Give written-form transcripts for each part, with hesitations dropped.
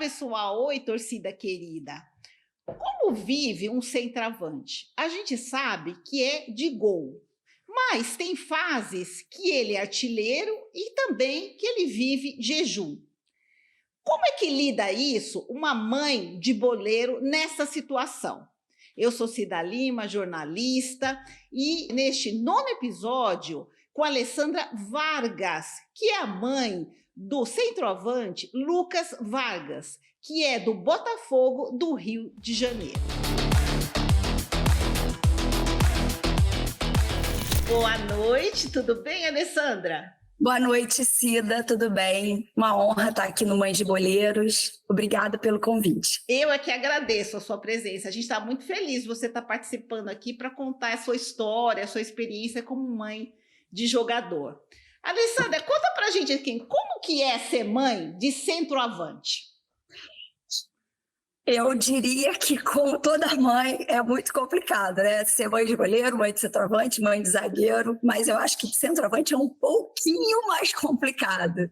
pessoal, oi torcida querida. Como vive um centroavante? A gente sabe que é de gol, mas tem fases que ele é artilheiro e também que ele vive jejum. Como é que lida isso uma mãe de boleiro nessa situação? Eu sou Cida Lima, jornalista, e neste nono episódio com a Alessandra Vargas, que é a mãe do centroavante Lucas Vargas, que é do Botafogo do Rio de Janeiro. Boa noite, tudo bem, Alessandra? Boa noite, Cida, tudo bem? Uma honra estar aqui no Mães de Boleiros. Obrigada pelo convite. Eu é que agradeço a sua presença. A gente está muito feliz de você estar participando aqui para contar a sua história, a sua experiência como mãe de jogador. Alessandra, conta pra gente aqui, como que é ser mãe de centroavante? Eu diria que, como toda mãe, é muito complicado, né? Ser mãe de goleiro, mãe de centroavante, mãe de zagueiro, mas eu acho que de centroavante é um pouquinho mais complicado,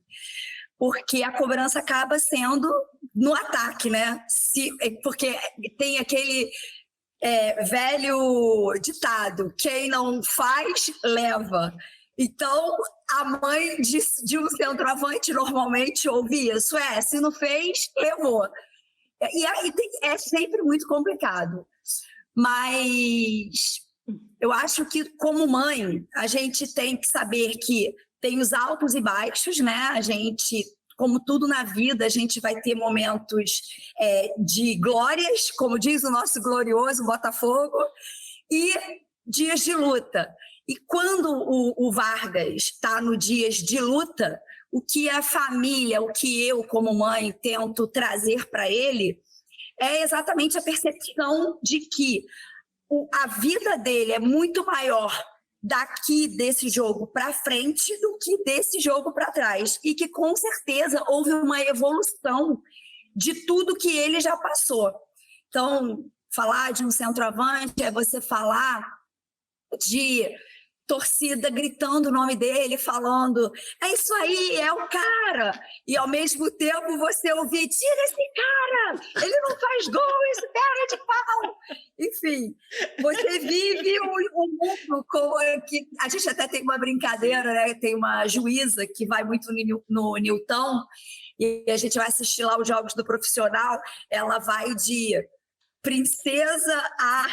porque a cobrança acaba sendo no ataque, né? Porque tem aquele velho ditado, quem não faz, leva. Então, a mãe de um centroavante normalmente ouve isso, se não fez, levou. E aí é sempre muito complicado. Mas eu acho que, como mãe, a gente tem que saber que tem os altos e baixos, né? A gente, como tudo na vida, a gente vai ter momentos de glórias, como diz o nosso glorioso Botafogo, e dias de luta. E quando o Vargas está no dias de luta, o que a família, o que eu, como mãe, tento trazer para ele é exatamente a percepção de que a vida dele é muito maior daqui desse jogo para frente do que desse jogo para trás. E que, com certeza, houve uma evolução de tudo que ele já passou. Então, falar de um centroavante é você falar de torcida gritando o nome dele, falando, é isso aí, é o cara. E ao mesmo tempo você ouvir, tira esse cara, ele não faz gol, esse cara de pau. Enfim, você vive um mundo como que a gente até tem uma brincadeira, né? Tem uma juíza que vai muito no Newton e a gente vai assistir lá os jogos do profissional, ela vai de princesa a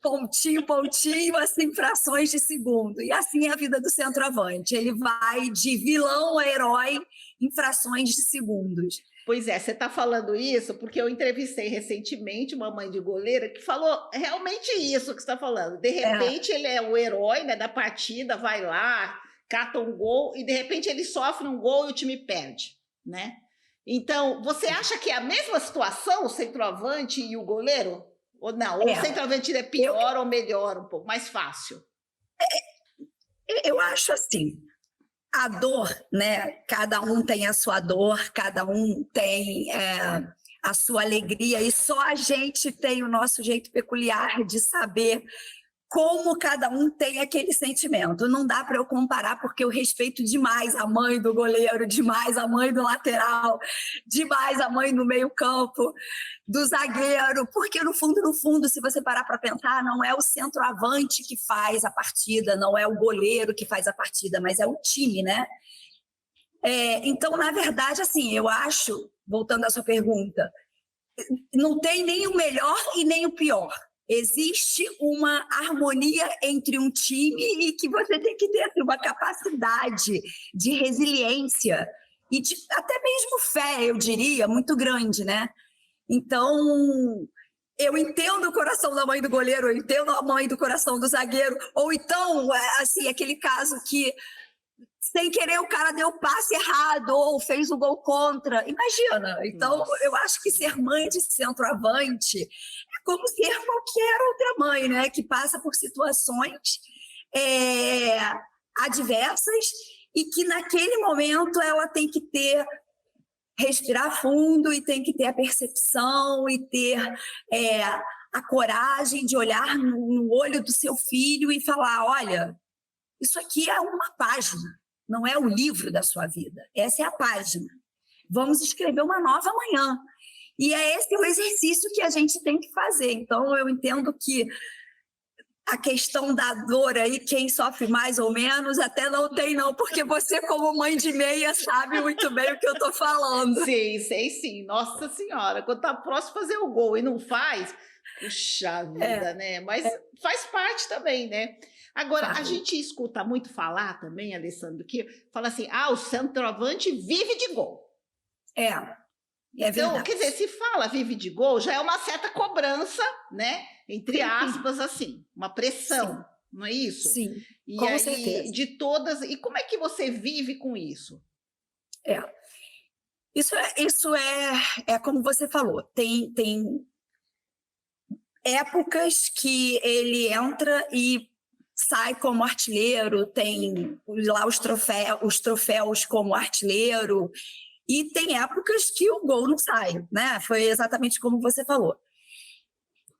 pontinho, assim, frações de segundo. E assim é a vida do centroavante. Ele vai de vilão a herói em frações de segundos. Pois é, você está falando isso porque eu entrevistei recentemente uma mãe de goleira que falou realmente isso que você está falando. De repente ele é o herói, né, da partida, vai lá, cata um gol e de repente ele sofre um gol e o time perde, né? Então, você acha que é a mesma situação o centroavante e o goleiro? Ou não? Ou o centroavante é pior ou melhor, um pouco mais fácil? Eu acho assim, a dor, né? Cada um tem a sua dor, cada um tem a sua alegria, e só a gente tem o nosso jeito peculiar de saber como cada um tem aquele sentimento. Não dá para eu comparar, porque eu respeito demais a mãe do goleiro, demais a mãe do lateral, demais a mãe no meio-campo, do zagueiro, porque no fundo, se você parar para pensar, não é o centroavante que faz a partida, não é o goleiro que faz a partida, mas é o time, né? Então, na verdade, assim, eu acho, voltando à sua pergunta, não tem nem o melhor e nem o pior. Existe uma harmonia entre um time e que você tem que ter assim, uma capacidade de resiliência e até mesmo fé, eu diria, muito grande, né? Então, eu entendo o coração da mãe do goleiro, eu entendo a mãe do coração do zagueiro, ou então, assim, aquele caso que sem querer o cara deu o passe errado ou fez o gol contra. Imagina. Então, eu acho que ser mãe de centroavante é como ser qualquer outra mãe, né? Que passa por situações adversas e que naquele momento ela tem que respirar fundo e tem que ter a percepção e ter a coragem de olhar no olho do seu filho e falar, olha, isso aqui é uma página. Não é o livro da sua vida. Essa é a página. vamos escrever uma nova manhã. E é esse o exercício que a gente tem que fazer. Então, eu entendo que a questão da dor aí, quem sofre mais ou menos, até não tem não, porque você como mãe de meia sabe muito bem o que eu estou falando. Sim, sei sim. Nossa Senhora, quando tá próximo de fazer o gol e não faz, puxa vida, né? Mas faz parte também, né? Agora, a gente escuta muito falar também, Alessandro, que fala assim, o centroavante vive de gol. É Então, verdade. quer dizer, se fala vive de gol, já é uma certa cobrança, né? Entre aspas, assim, uma pressão, não é isso? Sim, e com aí, certeza. de todas. E como é que você vive com isso? Isso é como você falou, tem épocas que ele entra e sai como artilheiro, tem lá os troféus como artilheiro, e tem épocas que o gol não sai, né? Foi exatamente como você falou.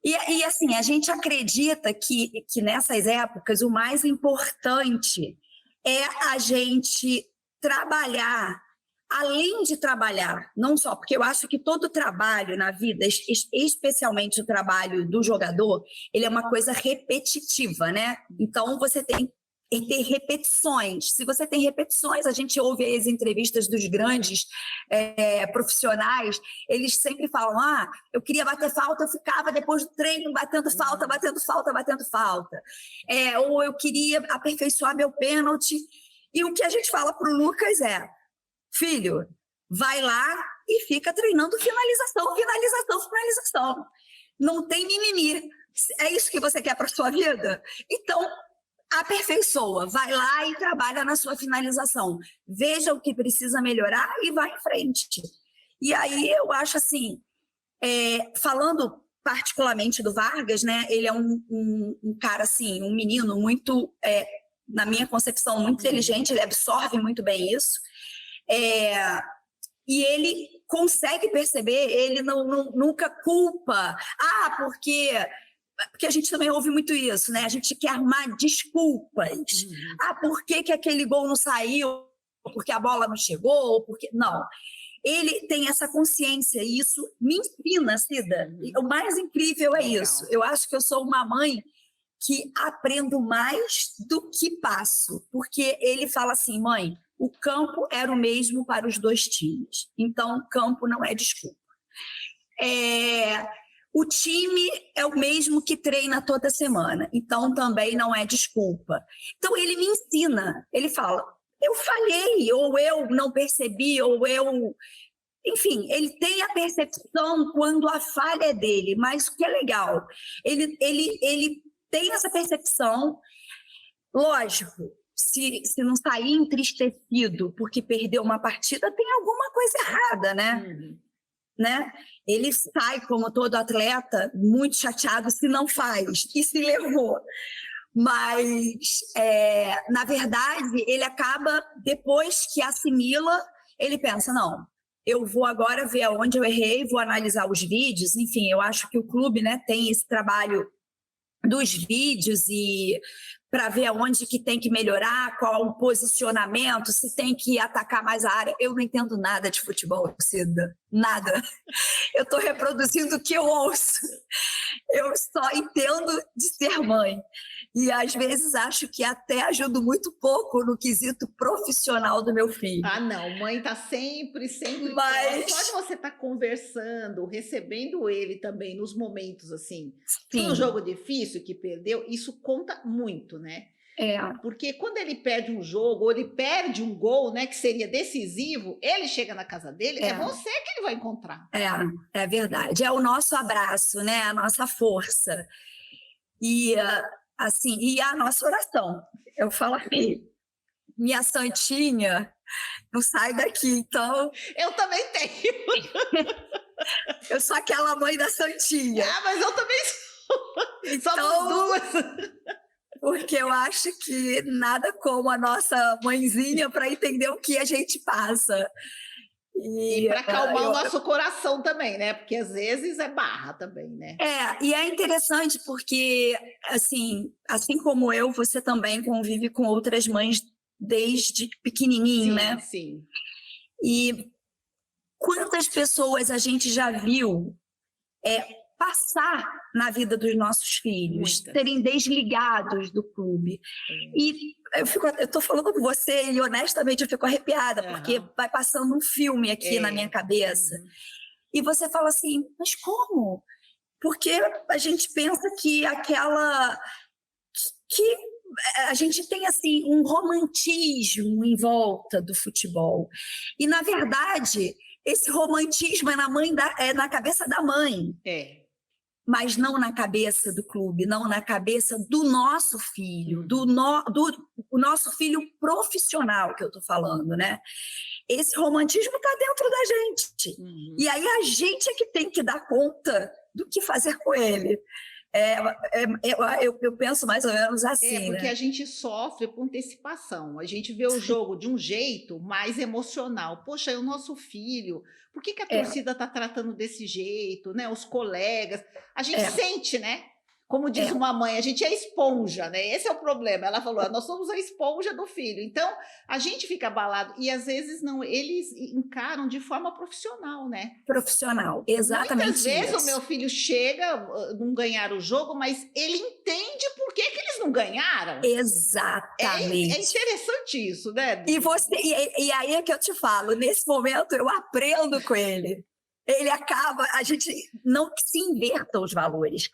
E assim, a gente acredita que nessas épocas o mais importante é a gente trabalhar, além de trabalhar, não só, porque eu acho que todo trabalho na vida, especialmente o trabalho do jogador, ele é uma coisa repetitiva, né? Então você tem que ter repetições. Se você tem repetições, a gente ouve aí as entrevistas dos grandes profissionais, eles sempre falam, eu queria bater falta, eu ficava depois do treino batendo falta, ou eu queria aperfeiçoar meu pênalti. E o que a gente fala para o Lucas é, filho, vai lá e fica treinando finalização. Não tem mimimi. É isso que você quer para a sua vida? Então, aperfeiçoa, vai lá e trabalha na sua finalização. Veja o que precisa melhorar e vai em frente. E aí eu acho assim, falando particularmente do Vargas, né? Ele é um cara assim, um menino muito, na minha concepção, muito inteligente, ele absorve muito bem isso. E ele consegue perceber, ele nunca culpa. Porque a gente também ouve muito isso, né? A gente quer arrumar desculpas. Por que aquele gol não saiu? Porque a bola não chegou? Não. Ele tem essa consciência e isso me ensina, Cida. O mais incrível é isso. Eu acho que eu sou uma mãe que aprendo mais do que passo. Porque ele fala assim, mãe, o campo era o mesmo para os dois times. Então, o campo não é desculpa. O time é o mesmo que treina toda semana, então também não é desculpa. Então ele me ensina, ele fala, eu falhei, ou eu não percebi, ou eu... Enfim, ele tem a percepção quando a falha é dele, mas o que é legal, ele tem essa percepção, lógico, se não sair entristecido porque perdeu uma partida, tem alguma coisa errada, né? Ele sai, como todo atleta, muito chateado se não faz e se levou. Mas, na verdade, ele acaba, depois que assimila, ele pensa, não, eu vou agora ver aonde eu errei, vou analisar os vídeos. Enfim, eu acho que o clube, né, tem esse trabalho dos vídeos e para ver aonde que tem que melhorar, qual o posicionamento, se tem que atacar mais a área. Eu não entendo nada de futebol, Cida, nada. Eu estou reproduzindo o que eu ouço. Eu só entendo de ser mãe. E, às vezes, acho que até ajudo muito pouco no quesito profissional do meu filho. Não, mãe está sempre. Mas... Só de você estar conversando, recebendo ele também nos momentos assim. Sim. Foi um jogo difícil que perdeu, isso conta muito, né? Porque quando ele perde um jogo, ou ele perde um gol, né, que seria decisivo, ele chega na casa dele, é você que ele vai encontrar. É verdade. É o nosso abraço, né? A nossa força. E, assim, e a nossa oração. Eu falo assim, minha santinha não sai daqui, então... Eu também tenho. Eu sou aquela mãe da santinha. Mas eu também sou. Então, somos duas. Porque eu acho que nada como a nossa mãezinha para entender o que a gente passa. E para acalmar o nosso coração também, né? Porque às vezes é barra também, né? E é interessante porque, assim como eu, você também convive com outras mães desde pequenininho, sim, né? Sim. E quantas pessoas a gente já viu passar na vida dos nossos filhos, Muitas. serem desligados do clube. E eu estou falando com você e honestamente eu fico arrepiada, porque vai passando um filme aqui na minha cabeça. E você fala assim, mas como? Porque a gente pensa que que a gente tem assim um romantismo em volta do futebol. E, na verdade, esse romantismo é na cabeça da mãe. Mas não na cabeça do clube, não na cabeça do nosso filho, do nosso filho profissional que eu estou falando, né? Esse romantismo está dentro da gente. E aí a gente é que tem que dar conta do que fazer com ele. Eu penso mais ou menos assim, porque né? a gente sofre por antecipação. A gente vê o jogo de um jeito mais emocional. Poxa, é o nosso filho. Por que a torcida está tratando desse jeito, né? Os colegas. A gente sente, né? Como diz uma mãe, a gente é esponja, né? Esse é o problema. Ela falou, nós somos a esponja do filho. Então, a gente fica abalado. E, às vezes, não, eles encaram de forma profissional, né? Profissional, exatamente. Muitas vezes o meu filho chega, não ganhar o jogo, mas ele entende por que eles não ganharam. Exatamente. É interessante isso, né? E aí é que eu te falo, nesse momento eu aprendo com ele. Ele acaba, a gente não que se inverta os valores,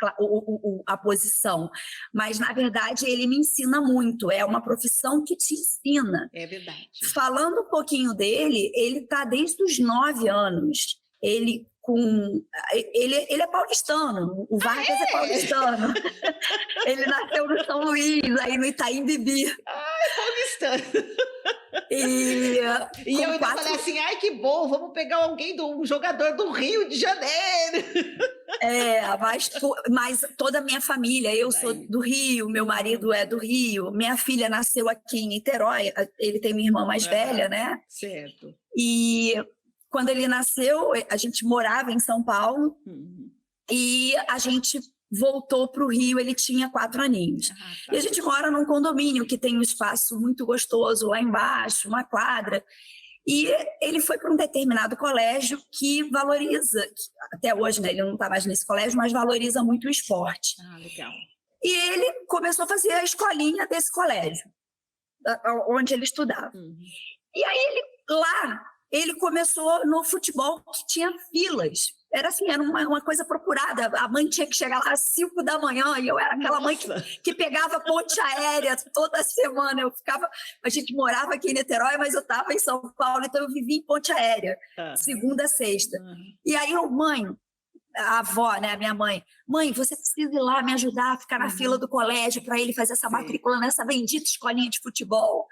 a posição, mas na verdade ele me ensina muito, é uma profissão que te ensina. É verdade. Falando um pouquinho dele, ele está desde os 9 anos, ele é paulistano, o Vargas é paulistano. Ele nasceu no São Luís, aí no Itaim Bibi. É paulistano. E eu ainda falei assim, ai que bom, vamos pegar um jogador do Rio de Janeiro. Mas toda a minha família, eu sou do Rio, meu marido é do Rio, minha filha nasceu aqui em Niterói, ele tem minha irmã mais velha, né? Certo. E quando ele nasceu, a gente morava em São Paulo e a gente voltou para o Rio, ele tinha 4 aninhos. E a gente mora num condomínio que tem um espaço muito gostoso lá embaixo, uma quadra. E ele foi para um determinado colégio que valoriza, até hoje, né, ele não está mais nesse colégio, mas valoriza muito o esporte. Legal. E ele começou a fazer a escolinha desse colégio, onde ele estudava. E aí ele começou no futebol que tinha filas. Era assim, era uma coisa procurada. A mãe tinha que chegar lá às 5 da manhã e eu era aquela mãe que pegava ponte aérea toda semana. A gente morava aqui em Niterói, mas eu estava em São Paulo, então eu vivia em ponte aérea, segunda a sexta. E aí a avó, né, a minha mãe, você precisa ir lá me ajudar a ficar na fila do colégio para ele fazer essa matrícula nessa bendita escolinha de futebol.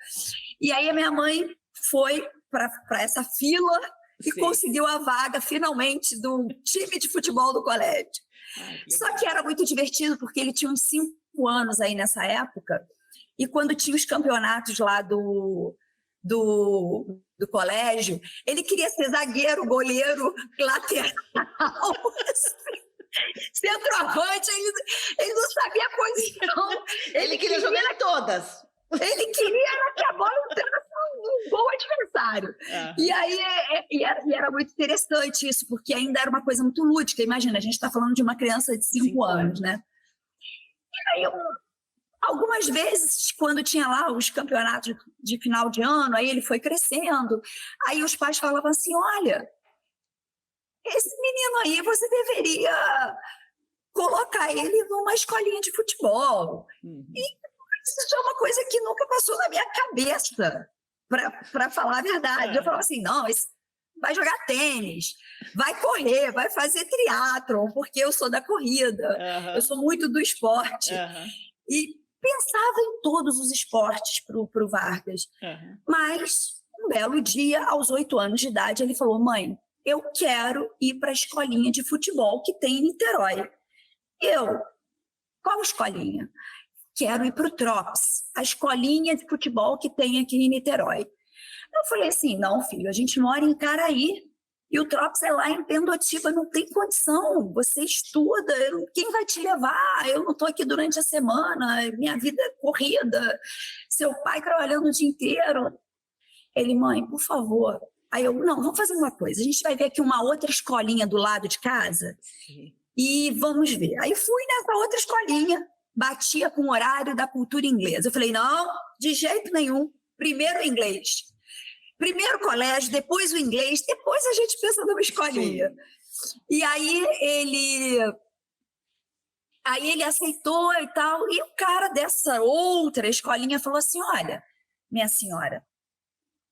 E aí a minha mãe foi para essa fila e conseguiu a vaga, finalmente, do time de futebol do colégio. Só que era muito divertido, porque ele tinha uns 5 anos aí nessa época, e quando tinha os campeonatos lá do colégio, ele queria ser zagueiro, goleiro, lateral, centroavante, ele não sabia a posição. Ele queria jogar em todas. Ele queria que a bola entrasse num gol adversário. E aí era muito interessante isso, porque ainda era uma coisa muito lúdica. Imagina, a gente está falando de uma criança de 5 anos, né? E aí, algumas vezes, quando tinha lá os campeonatos de final de ano, aí ele foi crescendo. Aí os pais falavam assim, olha, esse menino aí, você deveria colocar ele numa escolinha de futebol. Isso é uma coisa que nunca passou na minha cabeça, para falar a verdade. Eu falava assim, não, vai jogar tênis, vai correr, vai fazer triatlon, porque eu sou da corrida, eu sou muito do esporte. E pensava em todos os esportes para o Vargas. Mas, um belo dia, aos 8 anos de idade, ele falou, mãe, eu quero ir para a escolinha de futebol que tem em Niterói. Qual escolinha? Quero ir para o Trops, a escolinha de futebol que tem aqui em Niterói. Eu falei assim, não, filho, a gente mora em Caraí e o Trops é lá em Pendotiba, não tem condição, você estuda, quem vai te levar? Eu não estou aqui durante a semana, minha vida é corrida, seu pai trabalhando o dia inteiro. Ele, mãe, por favor, Aí eu, não, vamos fazer uma coisa. A gente vai ver aqui uma outra escolinha do lado de casa e vamos ver. Aí fui nessa outra escolinha, batia com o horário da cultura inglesa. Eu falei, não, de jeito nenhum. Primeiro o inglês. Primeiro o colégio, depois o inglês, depois a gente pensa numa escolinha. Sim. E aí ele aceitou e tal. E o cara dessa outra escolinha falou assim, olha, minha senhora,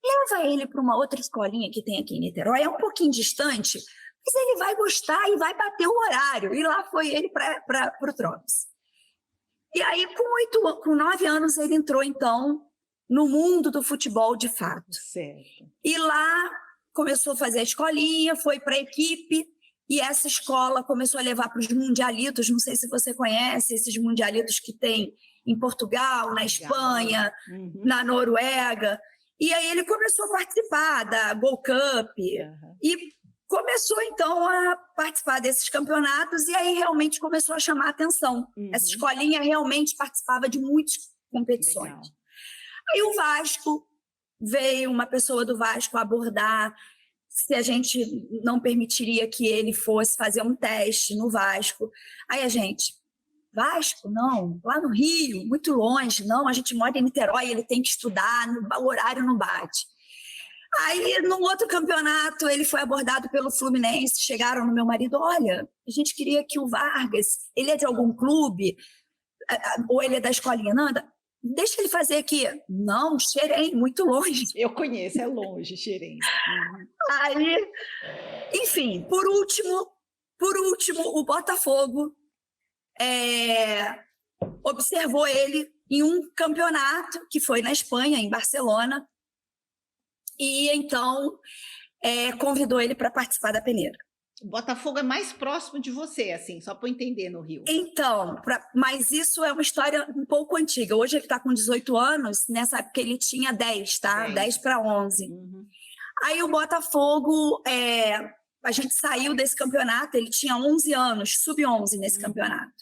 leva ele para uma outra escolinha que tem aqui em Niterói, é um pouquinho distante, mas ele vai gostar e vai bater o horário. E lá foi ele para o Trops. E aí, com 9 anos, ele entrou, então, no mundo do futebol de fato. Certo. E lá começou a fazer a escolinha, foi para a equipe, e essa escola começou a levar para os mundialitos, não sei se você conhece, esses mundialitos que tem em Portugal, na Espanha, na Noruega. E aí ele começou a participar da Gold Cup e começou, então, a participar desses campeonatos e aí realmente começou a chamar a atenção. Essa escolinha realmente participava de muitas competições. Legal. Aí o Vasco, veio uma pessoa do Vasco abordar se a gente não permitiria que ele fosse fazer um teste no Vasco. Aí a gente, Vasco? Não, lá no Rio, muito longe. Não, a gente mora em Niterói, ele tem que estudar, o horário não bate. Aí, num outro campeonato, ele foi abordado pelo Fluminense, chegaram no meu marido, olha, a gente queria que o Vargas, ele é de algum clube, ou ele é da escolinha, não, deixa ele fazer aqui. Não, Xerém, muito longe. Eu conheço, é longe, Xerém. Aí, enfim, por último, o Botafogo observou ele em um campeonato que foi na Espanha, em Barcelona, e então convidou ele para participar da peneira. O Botafogo é mais próximo de você, assim, só para eu entender, no Rio. Então, mas isso é uma história um pouco antiga. Hoje ele está com 18 anos, nessa época ele tinha 10, tá? 10 para 11. Aí o Botafogo, a gente saiu desse campeonato, ele tinha 11 anos, sub-11 nesse campeonato.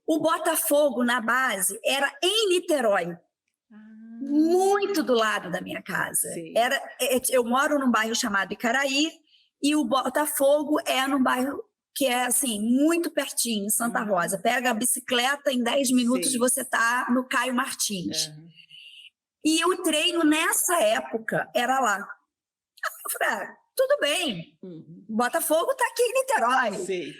O Botafogo, na base, era em Niterói. Muito do lado da minha casa. Eu moro num bairro chamado Icaraí e o Botafogo é num bairro que é assim, muito pertinho, Santa Rosa. Pega a bicicleta, em 10 minutos você está no Caio Martins. E o treino nessa época era lá. Eu falei, tudo bem, o Botafogo está aqui em Niterói. Sim.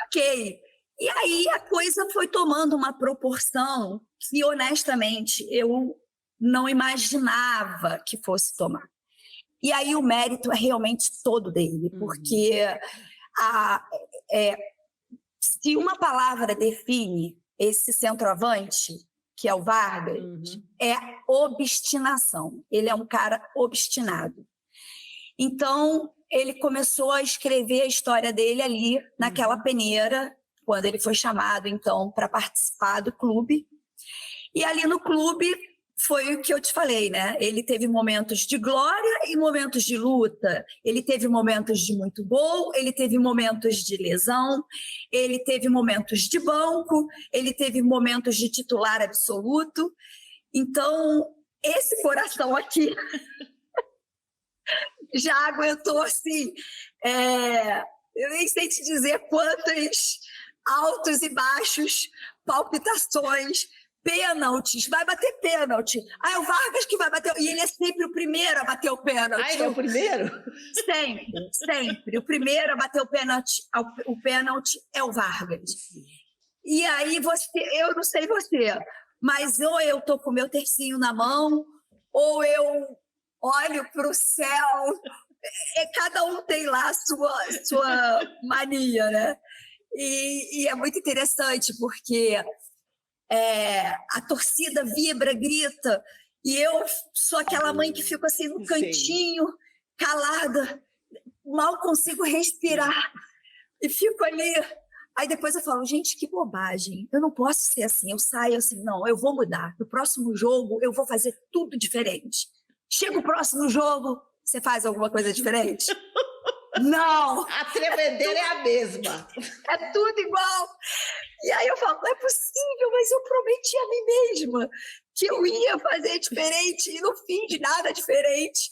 Ok. E aí a coisa foi tomando uma proporção que, honestamente, eu não imaginava que fosse tomar. E aí o mérito é realmente todo dele, porque se uma palavra define esse centroavante, que é o Vargas, é obstinação. Ele é um cara obstinado. Então, ele começou a escrever a história dele ali, naquela peneira, quando ele foi chamado, então, para participar do clube. E ali no clube, foi o que eu te falei, né? Ele teve momentos de glória e momentos de luta. Ele teve momentos de muito gol, ele teve momentos de lesão, ele teve momentos de banco, ele teve momentos de titular absoluto. Então, esse coração aqui já aguentou, assim, eu nem sei te dizer quantos altos e baixos, palpitações, pênaltis, vai bater pênalti. É o Vargas que vai bater. E ele é sempre o primeiro a bater o pênalti. Ele é o primeiro? Sempre, sempre. O primeiro a bater o pênalti é o Vargas. E aí eu não sei você, mas ou eu tô com o meu tercinho na mão, ou eu olho para o céu. Cada um tem lá a sua mania, né? E é muito interessante, porque a torcida vibra, grita, e eu sou aquela mãe que fico assim no cantinho, calada, mal consigo respirar, e fico ali. Aí depois eu falo, gente, que bobagem, eu não posso ser assim. Eu saio assim, não, eu vou mudar. No próximo jogo, eu vou fazer tudo diferente. Chega o próximo jogo, você faz alguma coisa diferente? Não! A tremedeira é a mesma. É tudo igual. E aí eu falo, não é possível, mas eu prometi a mim mesma que eu ia fazer diferente e não fiz nada diferente.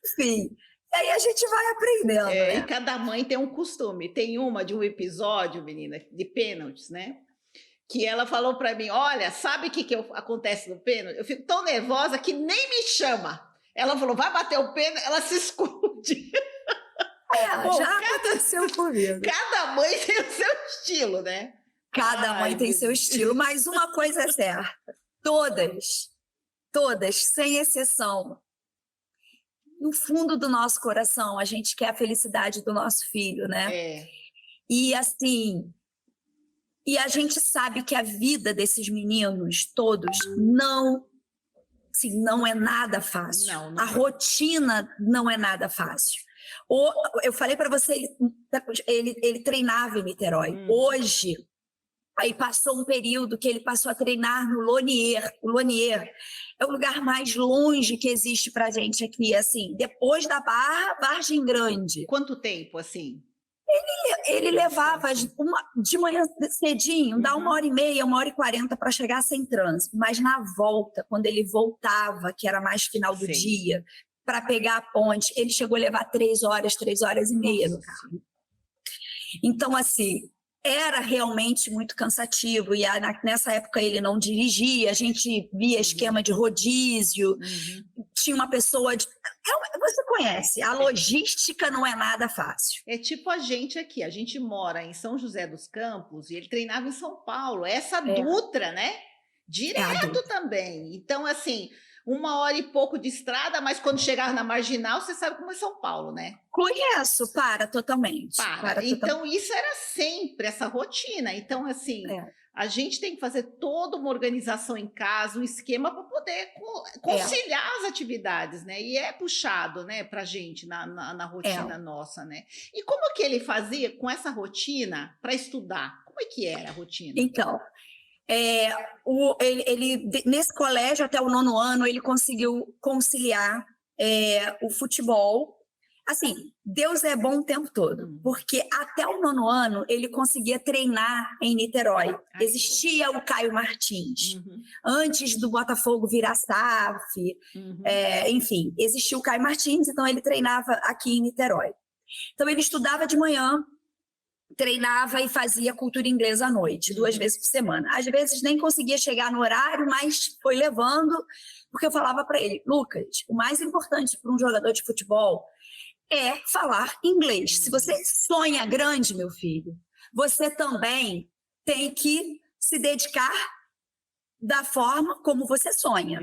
Enfim, e aí a gente vai aprendendo, E né? cada mãe tem um costume. Tem uma de um episódio, menina, de pênaltis, né? Que ela falou para mim, olha, sabe o que acontece no pênalti? Eu fico tão nervosa que nem me chama. Ela falou, vai bater o pênalti, ela se esconde. Bom, Já aconteceu comigo. Cada mãe tem o seu estilo, né? Cada mãe tem seu estilo, mas uma coisa é certa, todas, sem exceção, no fundo do nosso coração, a gente quer a felicidade do nosso filho, né? E assim, e a gente sabe que a vida desses meninos todos não é nada fácil. Não. A rotina não é nada fácil. Eu falei para você, ele treinava em Niterói. Hoje, aí passou um período que ele passou a treinar no Lonier. O Lonier é o lugar mais longe que existe para a gente aqui, assim, depois da Barra, Vargem Grande. Quanto tempo, assim? Ele levava de manhã cedinho, dá 1h30, 1h40 para chegar sem trânsito. Mas na volta, quando ele voltava, que era mais final do dia, para pegar a ponte, ele chegou a levar 3 horas, 3h30 no carro. Então, assim, era realmente muito cansativo. E nessa época ele não dirigia, a gente via esquema de rodízio, tinha uma pessoa... Você conhece, a logística não é nada fácil. É tipo a gente aqui, a gente mora em São José dos Campos e ele treinava em São Paulo. Essa Dutra, né? Direto também. Então, assim, 1h e pouco de estrada, mas quando chegar na Marginal, você sabe como é São Paulo, né? Conheço, totalmente. Então, isso era sempre essa rotina. Então, assim, a gente tem que fazer toda uma organização em casa, um esquema para poder conciliar as atividades, né? E é puxado, né, para a gente na rotina nossa, né? E como que ele fazia com essa rotina para estudar? Como é que era a rotina? Então, ele nesse colégio, até o 9º ano, ele conseguiu conciliar o futebol. Assim, Deus é bom o tempo todo, porque até o 9º ano ele conseguia treinar em Niterói. Existia o Caio Martins, antes do Botafogo virar SAF, enfim, existia o Caio Martins, então ele treinava aqui em Niterói. Então ele estudava de manhã, treinava e fazia cultura inglesa à noite, 2 vezes por semana. Às vezes nem conseguia chegar no horário, mas foi levando, porque eu falava para ele, Lucas, o mais importante para um jogador de futebol é falar inglês. Se você sonha grande, meu filho, você também tem que se dedicar da forma como você sonha.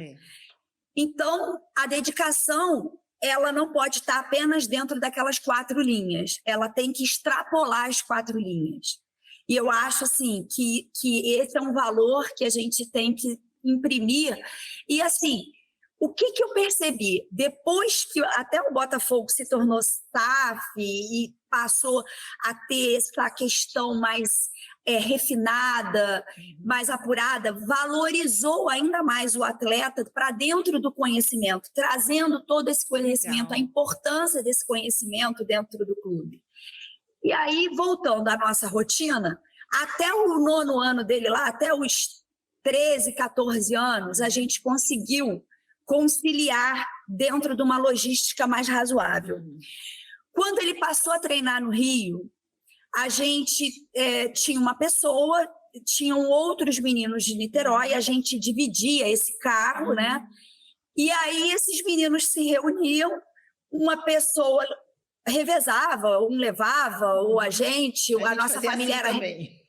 Então, a dedicação, ela não pode estar apenas dentro daquelas 4 linhas. Ela tem que extrapolar as 4 linhas. E eu acho, assim, que esse é um valor que a gente tem que imprimir. E, assim, o que eu percebi? Depois que até o Botafogo se tornou SAF e passou a ter essa questão mais refinada, mais apurada, valorizou ainda mais o atleta para dentro do conhecimento, trazendo todo esse conhecimento, a importância desse conhecimento dentro do clube. E aí, voltando à nossa rotina, até o 9º ano dele lá, até os 13, 14 anos, a gente conseguiu conciliar dentro de uma logística mais razoável. Quando ele passou a treinar no Rio, a gente tinha uma pessoa, tinham outros meninos de Niterói, a gente dividia esse carro, né? E aí esses meninos se reuniam, uma pessoa revezava, um levava, ou a gente nossa família assim era... também.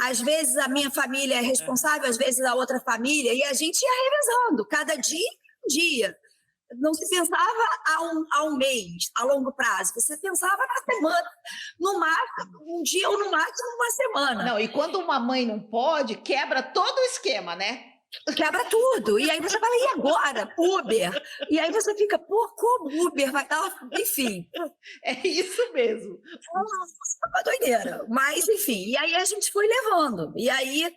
Às vezes a minha família é responsável, às vezes a outra família, e a gente ia revezando, cada dia um dia. Não se pensava a um mês, a longo prazo, você pensava na semana, no máximo, um dia ou no máximo uma semana. Não, e quando uma mãe não pode, quebra todo o esquema, né? Quebra tudo. E aí você fala, e agora? Uber. E aí você fica, como Uber vai dar... Enfim. É isso mesmo. É uma doideira. Mas, enfim, e aí a gente foi levando. E aí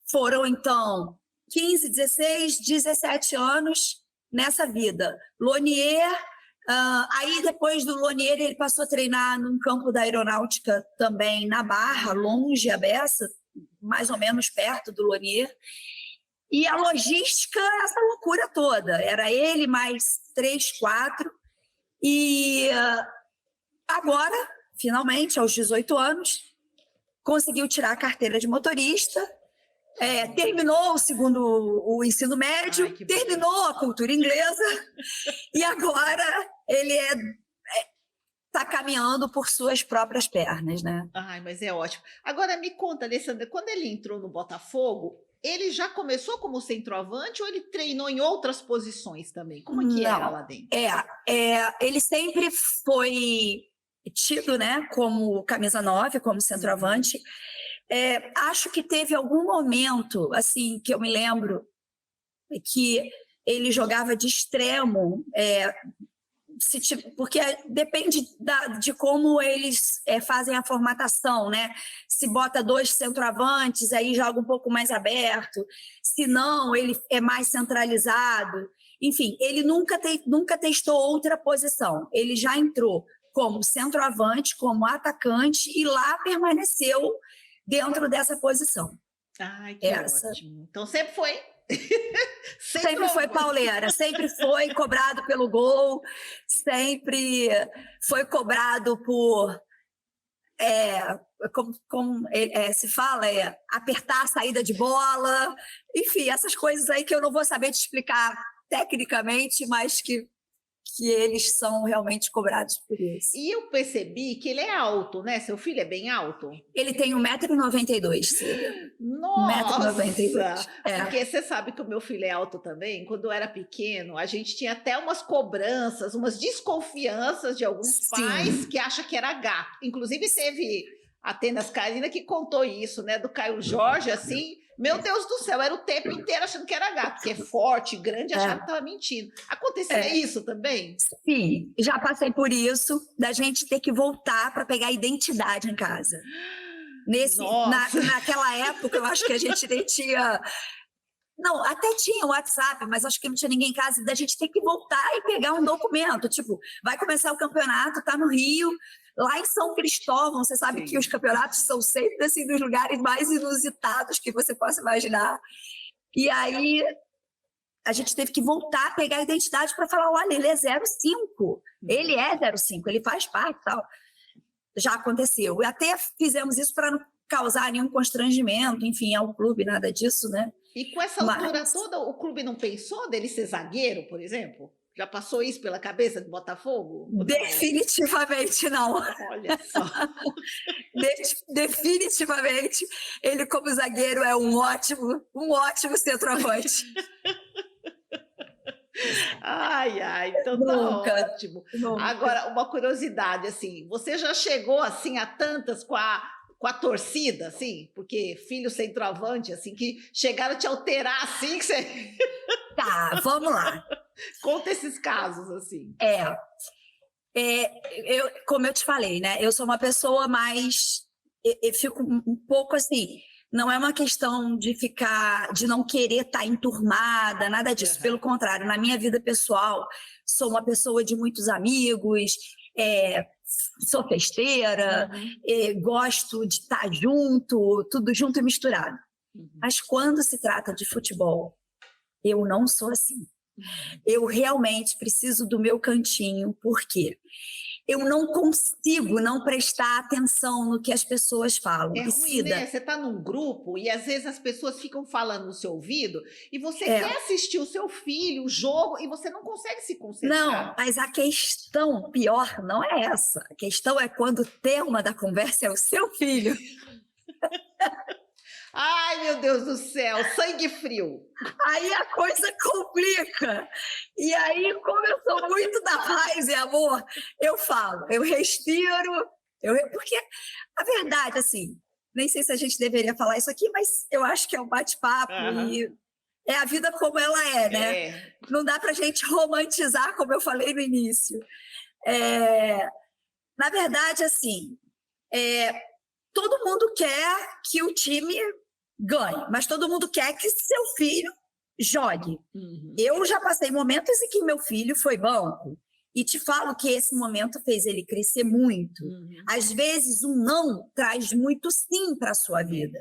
foram, então, 15, 16, 17 anos nessa vida. Lonier, aí depois do Lonier ele passou a treinar num campo da aeronáutica também, na Barra, longe a beça, mais ou menos perto do Lonier. E a logística, essa loucura toda. Era ele mais 3, 4. E agora, finalmente, aos 18 anos, conseguiu tirar a carteira de motorista, terminou o ensino médio, terminou a cultura inglesa e agora ele está caminhando por suas próprias pernas, né? Ai, mas é ótimo. Agora me conta, Alessandra, quando ele entrou no Botafogo, ele já começou como centroavante ou ele treinou em outras posições também? Como é que era lá dentro? Ele sempre foi tido, né, como camisa 9, como centroavante. Acho que teve algum momento, assim, que eu me lembro, que ele jogava de extremo, porque depende de como eles fazem a formatação, né? Se bota 2 centroavantes, aí joga um pouco mais aberto. Se não, ele é mais centralizado. Enfim, ele nunca testou outra posição. Ele já entrou como centroavante, como atacante, e lá permaneceu dentro dessa posição. Ai, que ótimo. Então sempre foi... Sempre foi pauleira, sempre foi cobrado pelo gol, sempre foi cobrado por, como se fala, apertar a saída de bola, enfim, essas coisas aí que eu não vou saber te explicar tecnicamente, mas que eles são realmente cobrados por isso. E eu percebi que ele é alto, né? Seu filho é bem alto? Ele tem 1,92 m, Cília. Nossa! 1,92 m. Porque você sabe que o meu filho é alto também. Quando eu era pequeno, a gente tinha até umas cobranças, umas desconfianças de alguns pais que acham que era gato. Inclusive teve a Tenas Carina que contou isso, né? Do Caio Jorge, assim... Meu Deus do céu, era o tempo inteiro achando que era gato, porque é forte, grande, achava que estava mentindo. Acontecia isso também? Sim, já passei por isso, da gente ter que voltar para pegar identidade em casa. Naquela época, eu acho que a gente nem tinha... Não, até tinha o WhatsApp, mas acho que não tinha ninguém em casa, da gente ter que voltar e pegar um documento. Tipo, vai começar o campeonato, tá no Rio... Lá em São Cristóvão, você sabe que os campeonatos são sempre assim, dos lugares mais inusitados que você possa imaginar. E aí a gente teve que voltar a pegar a identidade para falar: olha, ele é 05, ele é 05, ele faz parte e tal. Já aconteceu. E até fizemos isso para não causar nenhum constrangimento, enfim, ao clube, nada disso, né? E com essa altura toda, o clube não pensou dele ser zagueiro, por exemplo? Já passou isso pela cabeça do Botafogo? Definitivamente não. Olha só. Definitivamente, ele como zagueiro é um ótimo centroavante. Então tá ótimo. Nunca. Agora, uma curiosidade, assim, você já chegou assim a tantas com a torcida, assim? Porque filho centroavante, assim, que chegaram a te alterar assim, que você... Tá, vamos lá. Conta esses casos, assim. Como eu te falei, né? Eu sou uma pessoa mais... Eu fico um pouco assim... Não é uma questão de não querer estar enturmada, nada disso. Pelo contrário, na minha vida pessoal, sou uma pessoa de muitos amigos, sou festeira, gosto de estar junto, tudo junto e misturado. Mas quando se trata de futebol, eu não sou assim. Eu realmente preciso do meu cantinho, porque eu não consigo não prestar atenção no que as pessoas falam. É ruim, né? Você está num grupo e às vezes as pessoas ficam falando no seu ouvido e você quer assistir o seu filho, o jogo, e você não consegue se concentrar. Não, mas a questão pior não é essa. A questão é quando o tema da conversa é o seu filho. Ai, meu Deus do céu, sangue frio. Aí a coisa complica. E aí, como eu sou muito da paz e amor, eu falo, eu respiro, porque a verdade, assim, nem sei se a gente deveria falar isso aqui, mas eu acho que é um bate-papo e é a vida como ela é, né? Não dá pra gente romantizar, como eu falei no início. Na verdade, assim, todo mundo quer que o time ganhe, mas todo mundo quer que seu filho jogue. Eu já passei momentos em que meu filho foi banco e te falo que esse momento fez ele crescer muito. Às vezes, um não traz muito sim para a sua vida.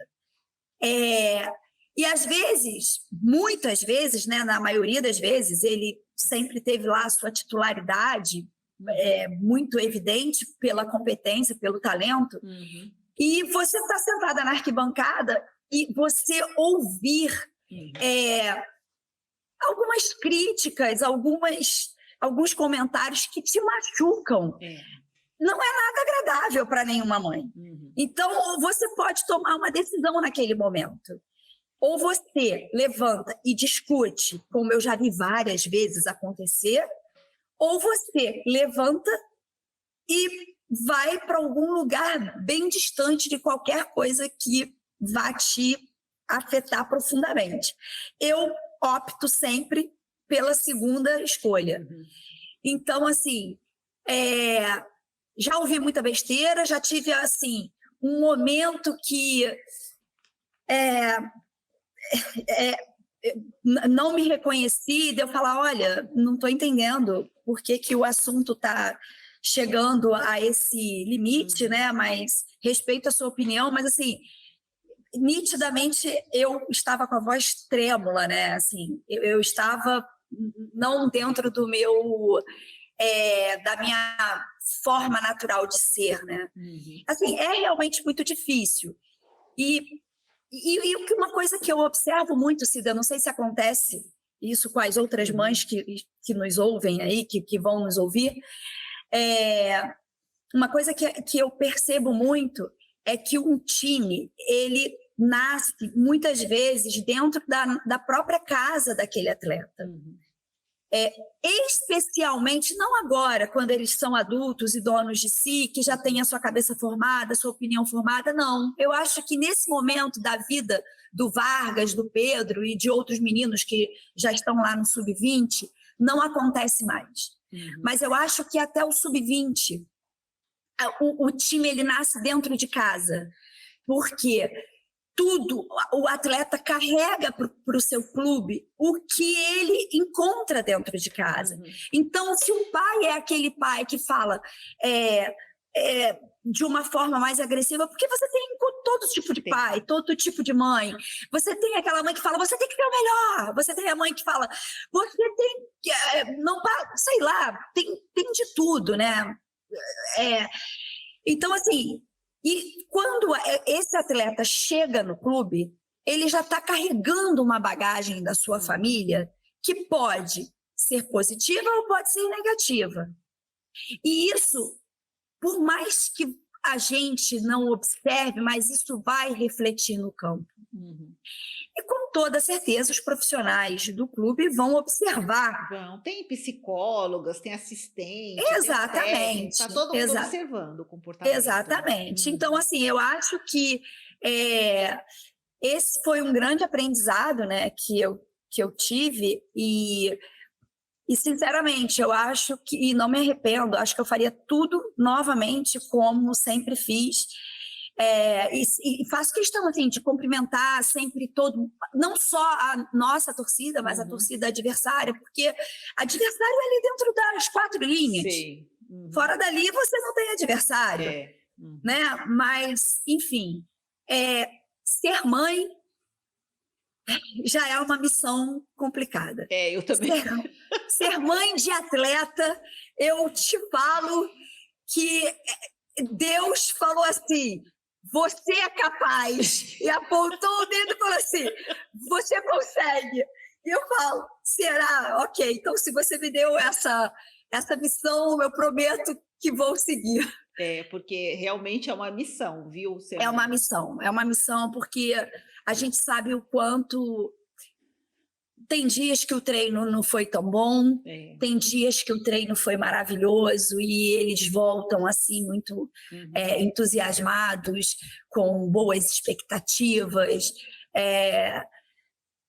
E às vezes, muitas vezes, né, na maioria das vezes, ele sempre teve lá a sua titularidade muito evidente pela competência, pelo talento. Uhum. E você está sentada na arquibancada e você ouvir algumas críticas, alguns comentários que te machucam. Não é nada agradável para nenhuma mãe. Uhum. Então, você pode tomar uma decisão naquele momento. Ou você levanta e discute, como eu já vi várias vezes acontecer, ou você levanta e vai para algum lugar bem distante de qualquer coisa que vá te afetar profundamente. Eu opto sempre pela segunda escolha. Uhum. Então, assim, já ouvi muita besteira, já tive, assim, um momento que não me reconheci, de eu falar, olha, não estou entendendo por que o assunto está chegando a esse limite, né? Mas respeito a sua opinião, mas assim, nitidamente eu estava com a voz trêmula, né? Assim, eu estava não dentro do meu da minha forma natural de ser, né? Uhum. Assim, é realmente muito difícil. E uma coisa que eu observo muito, Cida, não sei se acontece isso com as outras mães que nos ouvem aí, que vão nos ouvir, uma coisa que eu percebo muito é que um time, ele nasce muitas vezes dentro da própria casa daquele atleta. Uhum. Especialmente, não agora, quando eles são adultos e donos de si, que já têm a sua cabeça formada, a sua opinião formada, não. Eu acho que nesse momento da vida do Vargas, do Pedro e de outros meninos que já estão lá no sub-20, não acontece mais. Uhum. Mas eu acho que até o sub-20, o time ele nasce dentro de casa, porque tudo, o atleta carrega para o seu clube o que ele encontra dentro de casa. Uhum. Então, se o pai é aquele pai que fala de uma forma mais agressiva, porque você tem todo tipo de pai, todo tipo de mãe. Você tem aquela mãe que fala, você tem que ser o melhor. Você tem a mãe que fala, você tem que... não, sei lá, tem de tudo, né? Então, assim... E quando esse atleta chega no clube, ele já está carregando uma bagagem da sua família que pode ser positiva ou pode ser negativa. E isso, por mais que a gente não observe, mas isso vai refletir no campo. Uhum. E com toda certeza, os profissionais do clube vão observar. Tem psicólogas, tem assistentes. Exatamente. Está todo mundo observando o comportamento. Exatamente. Então, assim, eu acho que esse foi um grande aprendizado, né, que eu tive e, sinceramente, eu acho que, e não me arrependo, acho que eu faria tudo novamente como sempre fiz. E faço questão assim, de cumprimentar sempre não só a nossa torcida, mas a torcida adversária, porque adversário é ali dentro das 4 linhas. Sim. Uhum. Fora dali você não tem adversário. Né? Mas, enfim, ser mãe já é uma missão complicada. Eu também. Ser mãe de atleta, eu te falo que Deus falou assim, você é capaz, e apontou o dedo e falou assim, você consegue. E eu falo, será? Ok, então se você me deu essa missão, eu prometo que vou seguir. Porque realmente é uma missão, viu? É uma missão porque a gente sabe o quanto... Tem dias que o treino não foi tão bom, tem dias que o treino foi maravilhoso e eles voltam assim muito entusiasmados, com boas expectativas.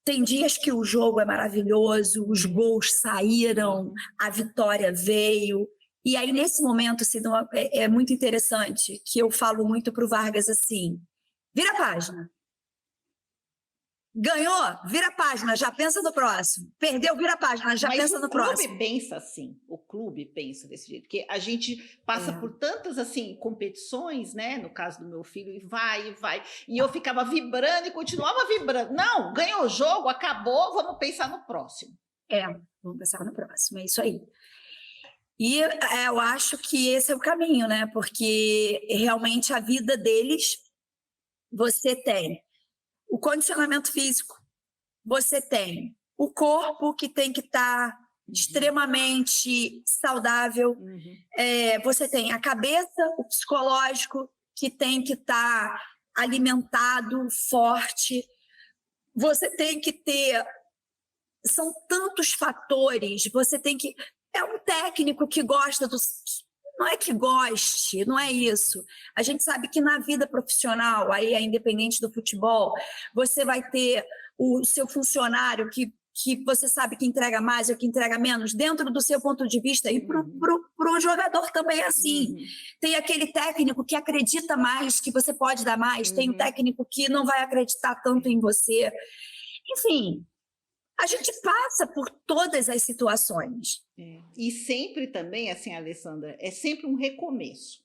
Tem dias que o jogo é maravilhoso, os gols saíram, a vitória veio. E aí, nesse momento, Sidão, é muito interessante que eu falo muito para o Vargas assim, vira a página. Ganhou, vira a página, já pensa no próximo. Perdeu, vira a página, já pensa no próximo. Mas o clube pensa assim, o clube pensa desse jeito, porque a gente passa por tantas assim competições, né? No caso do meu filho, e vai, e eu ficava vibrando e continuava vibrando. Não, ganhou o jogo, acabou, vamos pensar no próximo. Vamos pensar no próximo, é isso aí. E eu acho que esse é o caminho, né? Porque realmente a vida deles, você tem o condicionamento físico, você tem o corpo que tem que estar extremamente saudável, você tem a cabeça, o psicológico que tem que estar alimentado, forte, você tem que ter... São tantos fatores, você tem que... É um técnico que gosta dos... Não é que goste, não é isso. A gente sabe que na vida profissional, aí é independente do futebol, você vai ter o seu funcionário que você sabe que entrega mais ou que entrega menos, dentro do seu ponto de vista, e para o jogador também é assim. Tem aquele técnico que acredita mais, que você pode dar mais, tem o técnico que não vai acreditar tanto em você. Enfim, a gente passa por todas as situações. E sempre também, assim, Alessandra, é sempre um recomeço.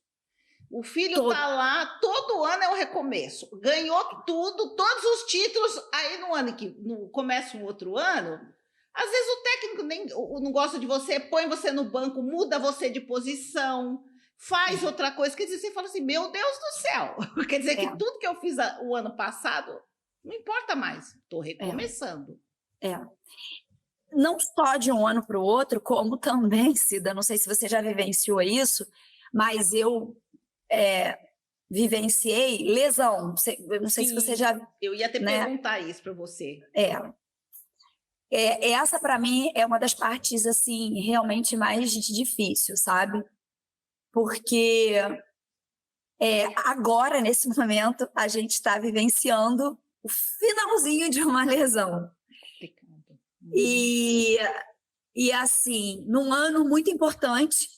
O filho está lá, todo ano é um recomeço. Ganhou tudo, todos os títulos, aí no ano que começa um outro ano, às vezes o técnico nem não gosta de você, põe você no banco, muda você de posição, faz outra coisa. Quer dizer, você fala assim, meu Deus do céu. Quer dizer que tudo que eu fiz o ano passado, não importa mais, estou recomeçando. Não só de um ano para o outro, como também, Cida, não sei se você já vivenciou isso, mas eu vivenciei lesão. Eu não sei se você já... Eu ia até perguntar isso para você. Essa, para mim, é uma das partes, assim, realmente mais difícil, sabe? Porque agora, nesse momento, a gente está vivenciando o finalzinho de uma lesão. E assim, num ano muito importante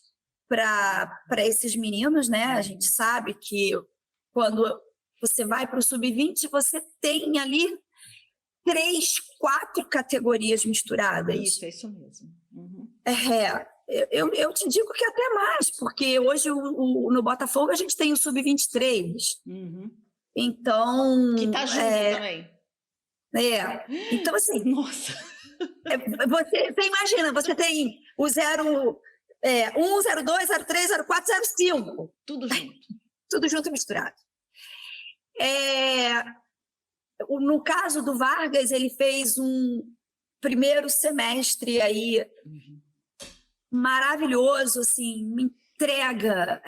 para esses meninos, né? A gente sabe que quando você vai para o sub-20, você tem ali 3, 4 categorias misturadas. Isso mesmo. Eu te digo que até mais, porque hoje no Botafogo a gente tem o sub-23. Então... Que tá junto também. Então, assim... Nossa! Você imagina, você tem o 01, 02, 03, 04, 05. Tudo junto. Tudo junto e misturado. No caso do Vargas, ele fez um primeiro semestre aí maravilhoso, assim, uma entrega.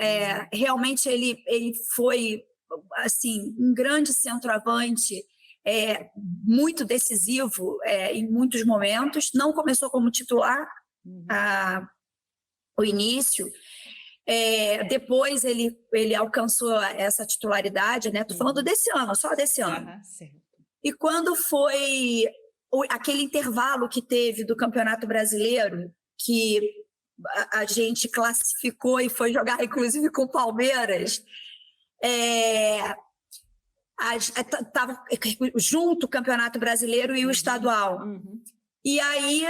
Realmente ele foi assim, um grande centroavante, muito decisivo em muitos momentos. Não começou como titular o início. Depois ele alcançou essa titularidade, né? Estou falando desse ano, só desse ano. Certo. E quando foi aquele intervalo que teve do Campeonato Brasileiro, que a gente classificou e foi jogar, inclusive, com o Palmeiras, estava junto o Campeonato Brasileiro e o estadual. E aí,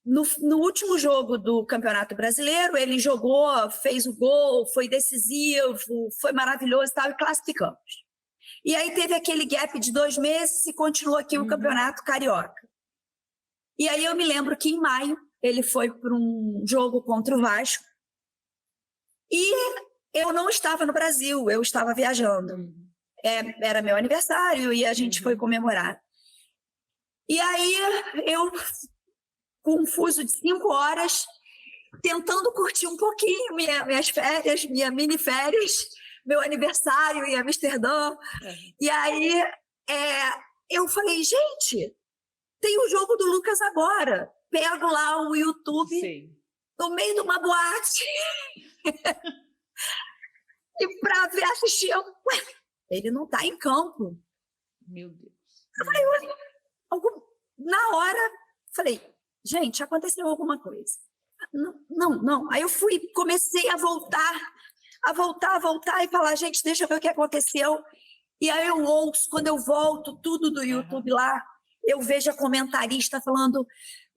no último jogo do Campeonato Brasileiro, ele jogou, fez o gol, foi decisivo, foi maravilhoso e classificamos. E aí teve aquele gap de 2 meses e continuou aqui o Campeonato Carioca. E aí eu me lembro que em maio ele foi para um jogo contra o Vasco e eu não estava no Brasil, eu estava viajando. Era meu aniversário e a gente foi comemorar. E aí eu, com um fuso de 5 horas, tentando curtir um pouquinho minhas férias, minha mini férias, meu aniversário em Amsterdã. E aí eu falei, gente, tem o jogo do Lucas agora. Pego lá o YouTube, no meio de uma boate, e para ver assistir, ele não está em campo. Meu Deus. Eu falei, na hora, falei, gente, aconteceu alguma coisa. Não. Aí eu comecei a voltar e falar, gente, deixa eu ver o que aconteceu. E aí eu ouço, quando eu volto tudo do YouTube lá, eu vejo a comentarista falando,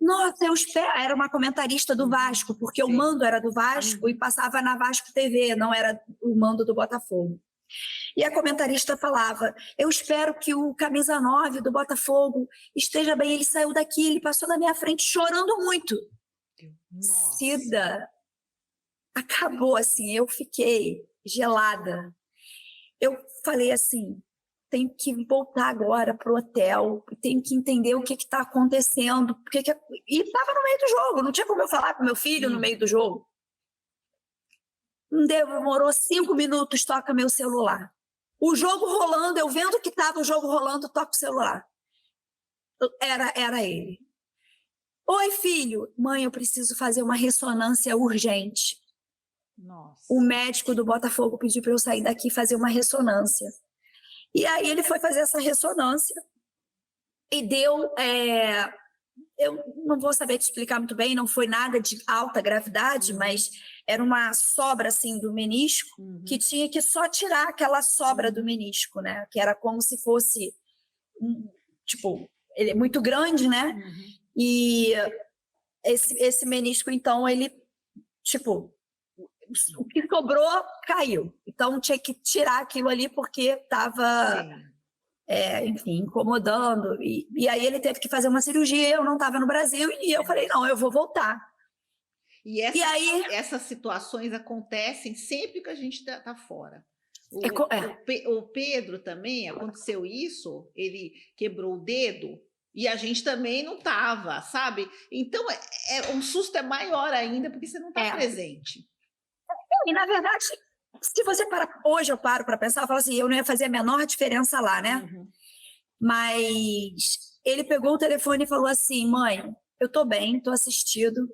nossa, eu espero... Era uma comentarista do Vasco, porque o mando era do Vasco e passava na Vasco TV, não era o mando do Botafogo. E a comentarista falava, eu espero que o camisa 9 do Botafogo esteja bem. Ele saiu daqui, ele passou na minha frente chorando muito. Nossa. Cida, acabou assim, eu fiquei gelada. Eu falei assim, tenho que voltar agora para o hotel, tenho que entender o que está acontecendo. E estava no meio do jogo, não tinha como eu falar com meu filho no meio do jogo. Demorou 5 minutos, toca meu celular. O jogo rolando, eu vendo que estava o jogo rolando, toca o celular. Era ele. Oi, filho. Mãe, eu preciso fazer uma ressonância urgente. Nossa. O médico do Botafogo pediu para eu sair daqui e fazer uma ressonância. E aí ele foi fazer essa ressonância e deu... eu não vou saber te explicar muito bem, não foi nada de alta gravidade, mas era uma sobra assim do menisco, que tinha que só tirar aquela sobra do menisco, né? Que era como se fosse, tipo, ele é muito grande, né? E esse menisco, então, ele, tipo, o que sobrou caiu. Então tinha que tirar aquilo ali porque estava... enfim, incomodando. E aí ele teve que fazer uma cirurgia, eu não estava no Brasil, e eu falei, não, eu vou voltar. E aí, essas situações acontecem sempre que a gente está fora. O Pedro também, aconteceu isso, ele quebrou o dedo, e a gente também não estava, sabe? Então, um susto é maior ainda, porque você não está presente. E, na verdade, se você parar, hoje eu paro para pensar, eu falo assim, eu não ia fazer a menor diferença lá, né? Mas ele pegou o telefone e falou assim, mãe, eu tô bem, tô assistido,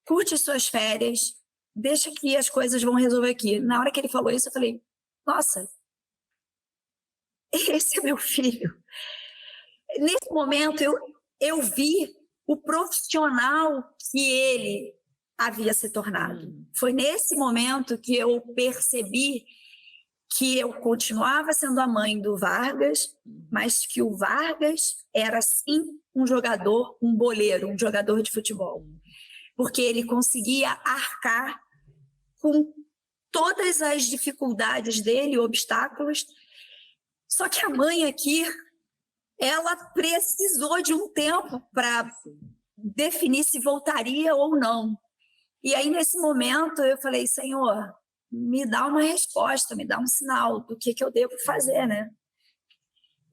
curte suas férias, deixa que as coisas vão resolver aqui. Na hora que ele falou isso, eu falei, nossa, esse é meu filho. Nesse momento, eu vi o profissional que ele havia se tornado. Foi nesse momento que eu percebi que eu continuava sendo a mãe do Vargas, mas que o Vargas era, sim, um jogador, um boleiro, um jogador de futebol. Porque ele conseguia arcar com todas as dificuldades dele, obstáculos. Só que a mãe aqui, ela precisou de um tempo para definir se voltaria ou não. E aí, nesse momento, eu falei, Senhor, me dá uma resposta, me dá um sinal do que eu devo fazer, né?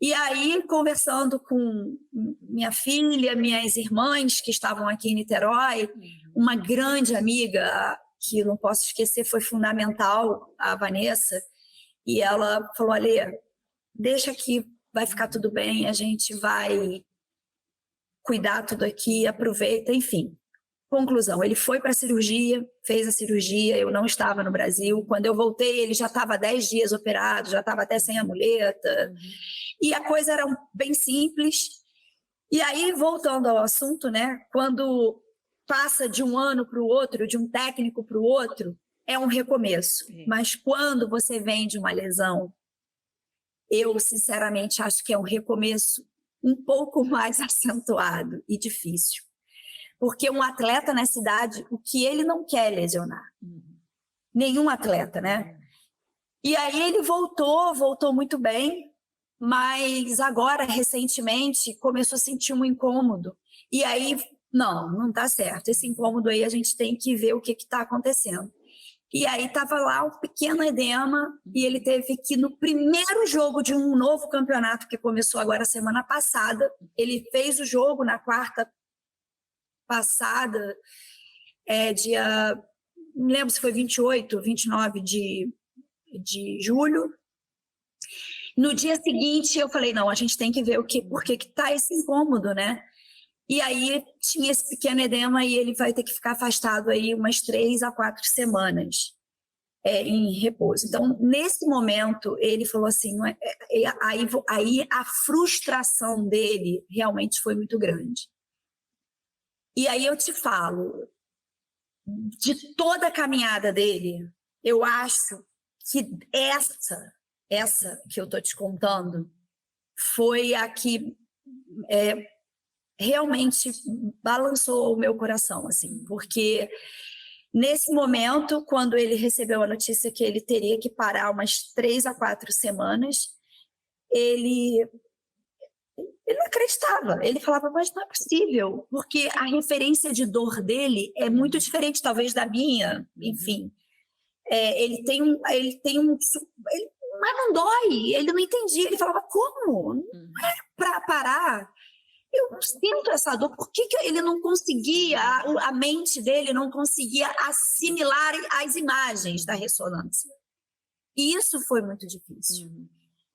E aí, conversando com minha filha, minhas irmãs que estavam aqui em Niterói, uma grande amiga que não posso esquecer, foi fundamental, a Vanessa, e ela falou, olha, deixa que vai ficar tudo bem, a gente vai cuidar tudo aqui, aproveita, enfim. Conclusão, ele foi para a cirurgia, fez a cirurgia, eu não estava no Brasil. Quando eu voltei, ele já estava 10 dias operado, já estava até sem a muleta. E a coisa era bem simples. E aí, voltando ao assunto, né? Quando passa de um ano para o outro, de um técnico para o outro, é um recomeço. Mas quando você vem de uma lesão, eu, sinceramente, acho que é um recomeço um pouco mais acentuado e difícil. Porque um atleta nessa idade, o que ele não quer é lesionar. Nenhum atleta, né? E aí ele voltou muito bem, mas agora, recentemente, começou a sentir um incômodo. E aí, não está certo. Esse incômodo aí, a gente tem que ver o que está acontecendo. E aí estava lá um pequeno edema, e ele teve que, no primeiro jogo de um novo campeonato, que começou agora semana passada, ele fez o jogo na quarta passada, dia, não lembro se foi 28, 29 de julho. No dia seguinte, eu falei, não, a gente tem que ver por que está esse incômodo, né? E aí tinha esse pequeno edema e ele vai ter que ficar afastado aí umas 3 a 4 semanas em repouso. Então, nesse momento, ele falou assim, aí a frustração dele realmente foi muito grande. E aí eu te falo, de toda a caminhada dele, eu acho que essa essa que eu estou te contando, foi a que realmente balançou o meu coração, assim, porque nesse momento, quando ele recebeu a notícia que ele teria que parar umas 3 a 4 semanas, ele não acreditava. Ele falava, mas não é possível, porque a referência de dor dele é muito diferente, talvez, da minha, enfim. Mas não dói, ele não entendia. Ele falava, como? Não é para parar. Eu não sinto essa dor. Por que ele não conseguia, a mente dele não conseguia assimilar as imagens da ressonância? E isso foi muito difícil.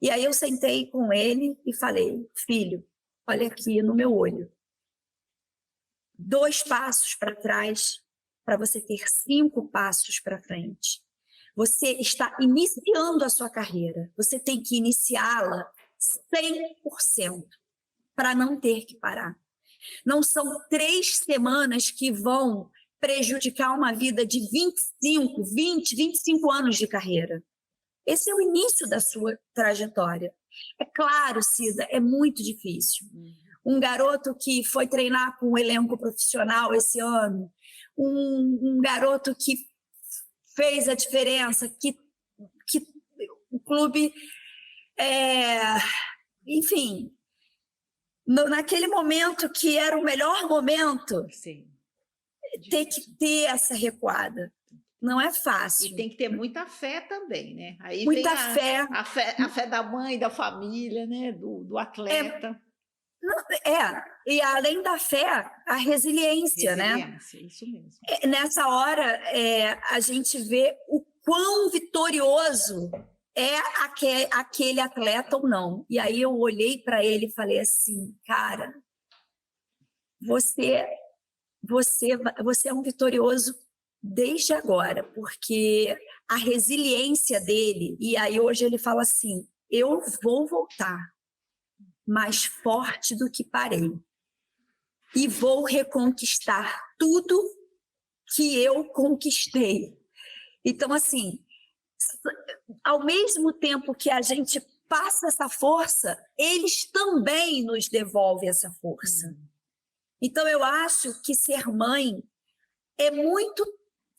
E aí eu sentei com ele e falei, filho, olha aqui no meu olho. 2 passos para trás para você ter 5 passos para frente. Você está iniciando a sua carreira. Você tem que iniciá-la 100% para não ter que parar. Não são 3 semanas que vão prejudicar uma vida de 25, 20, 25 anos de carreira. Esse é o início da sua trajetória. É claro, Cida, é muito difícil. Um garoto que foi treinar com um elenco profissional esse ano, um garoto que fez a diferença, que o clube, enfim, naquele momento que era o melhor momento, Sim. ter que ter essa recuada. Não é fácil. E tem que ter muita fé também, né? Aí muita vem fé. A fé da mãe, da família, né? Do atleta. E além da fé, a resiliência, né? Isso mesmo. Nessa hora, a gente vê o quão vitorioso é aquele atleta ou não. E aí eu olhei para ele e falei assim, cara, você é um vitorioso desde agora, porque a resiliência dele, e aí hoje ele fala assim, eu vou voltar mais forte do que parei e vou reconquistar tudo que eu conquistei. Então, assim, ao mesmo tempo que a gente passa essa força, eles também nos devolvem essa força. Então, eu acho que ser mãe é muito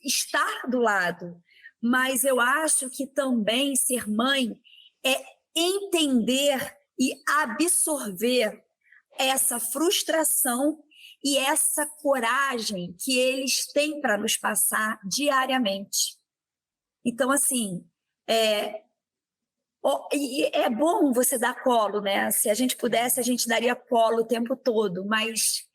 estar do lado, mas eu acho que também ser mãe é entender e absorver essa frustração e essa coragem que eles têm para nos passar diariamente. Então, assim, é bom você dar colo, né? Se a gente pudesse, a gente daria colo o tempo todo, mas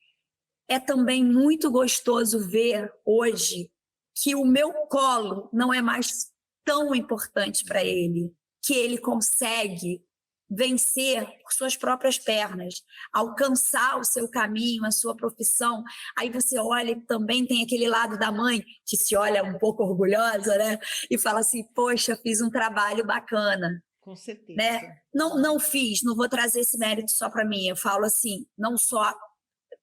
é também muito gostoso ver hoje que o meu colo não é mais tão importante para ele, que ele consegue vencer por suas próprias pernas, alcançar o seu caminho, a sua profissão. Aí você olha e também tem aquele lado da mãe que se olha um pouco orgulhosa, né? E fala assim, poxa, fiz um trabalho bacana. Com certeza. Né? Não fiz, não vou trazer esse mérito só para mim. Eu falo assim, não só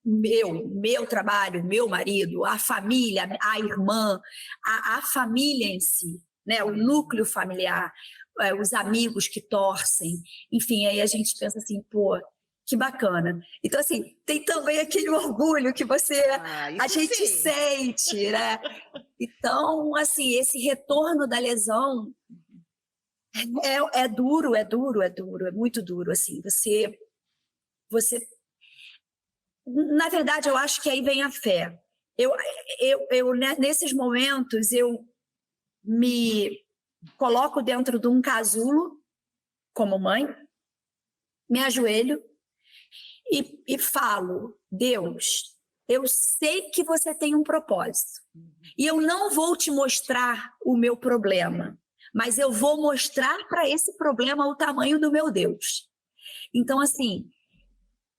meu trabalho, meu marido, a família, a irmã, a família em si, né? O núcleo familiar, os amigos que torcem, enfim, aí a gente pensa assim, pô, que bacana. Então, assim, tem também aquele orgulho que a gente sente, né? Então, assim, esse retorno da lesão é duro, é muito duro, assim, você na verdade, eu acho que aí vem a fé. Nesses momentos, eu me coloco dentro de um casulo, como mãe, me ajoelho e falo, Deus, eu sei que você tem um propósito. E eu não vou te mostrar o meu problema, mas eu vou mostrar para esse problema o tamanho do meu Deus. Então, assim,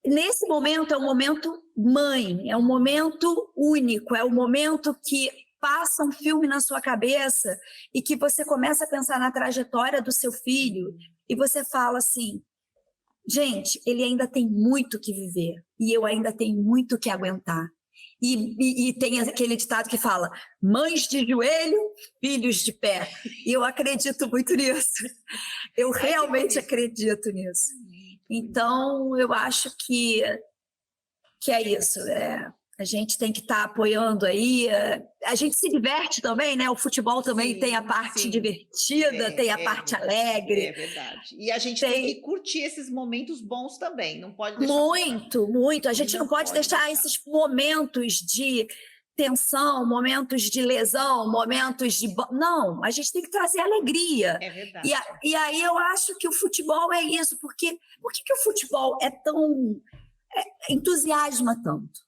nesse momento é um momento mãe, é um momento único, é um momento que passa um filme na sua cabeça e que você começa a pensar na trajetória do seu filho e você fala assim, gente, ele ainda tem muito que viver e eu ainda tenho muito que aguentar. E tem aquele ditado que fala: mães de joelho, filhos de pé. E eu acredito muito nisso. Eu realmente acredito nisso. Então, eu acho que é isso. A gente tem que estar apoiando aí. A gente se diverte também, né? O futebol também tem a parte divertida, tem a parte alegre. É verdade. E a gente tem que curtir esses momentos bons também. Não pode deixar. Muito. A gente não pode deixar esses momentos de tensão, momentos de lesão, momentos de... Não, a gente tem que trazer alegria. É verdade. E aí eu acho que o futebol é isso. Por que o futebol é tão... entusiasma tanto?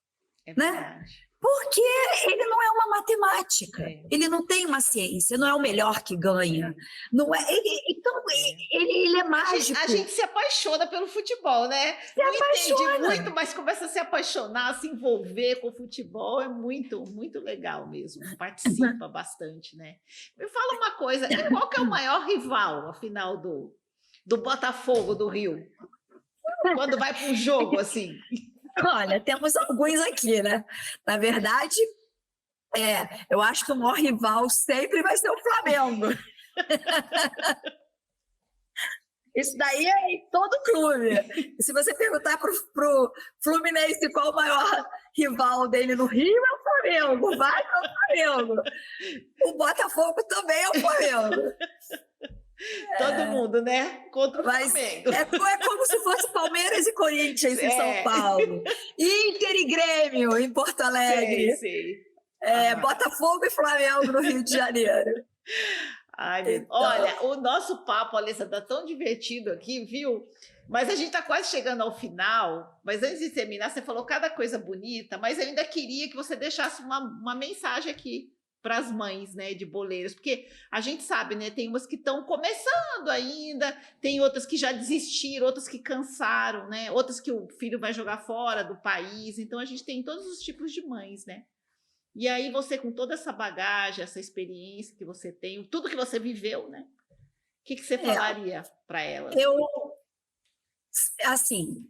É verdade. Né? Porque ele não é uma matemática, ele não tem uma ciência, não é o melhor que ganha. Não é, ele é mágico. A gente se apaixona pelo futebol, né? Não entende muito, mas começa a se apaixonar, a se envolver com o futebol. É muito, muito legal mesmo. Participa bastante, né? Me fala uma coisa, e qual que é o maior rival, afinal, do Botafogo do Rio? Quando vai para um jogo, assim... Olha, temos alguns aqui, né? Na verdade, eu acho que o maior rival sempre vai ser o Flamengo. Isso daí é em todo clube. Se você perguntar pro Fluminense qual o maior rival dele no Rio, é o Flamengo. Vai para o Flamengo. O Botafogo também é o Flamengo. Todo mundo, né? Contra o Flamengo. É como se fosse Palmeiras e Corinthians em São Paulo. Inter e Grêmio em Porto Alegre. Sei. Botafogo e Flamengo no Rio de Janeiro. Ai, meu... Então... Olha, o nosso papo, Alessa, tá tão divertido aqui, viu? Mas a gente está quase chegando ao final. Mas antes de terminar, você falou cada coisa bonita, mas eu ainda queria que você deixasse uma mensagem aqui para as mães, né, de boleiros, porque a gente sabe, né, tem umas que estão começando ainda, tem outras que já desistiram, outras que cansaram, né, outras que o filho vai jogar fora do país, então a gente tem todos os tipos de mães, né, e aí você com toda essa bagagem, essa experiência que você tem, tudo que você viveu, né, o que você falaria para elas? Assim,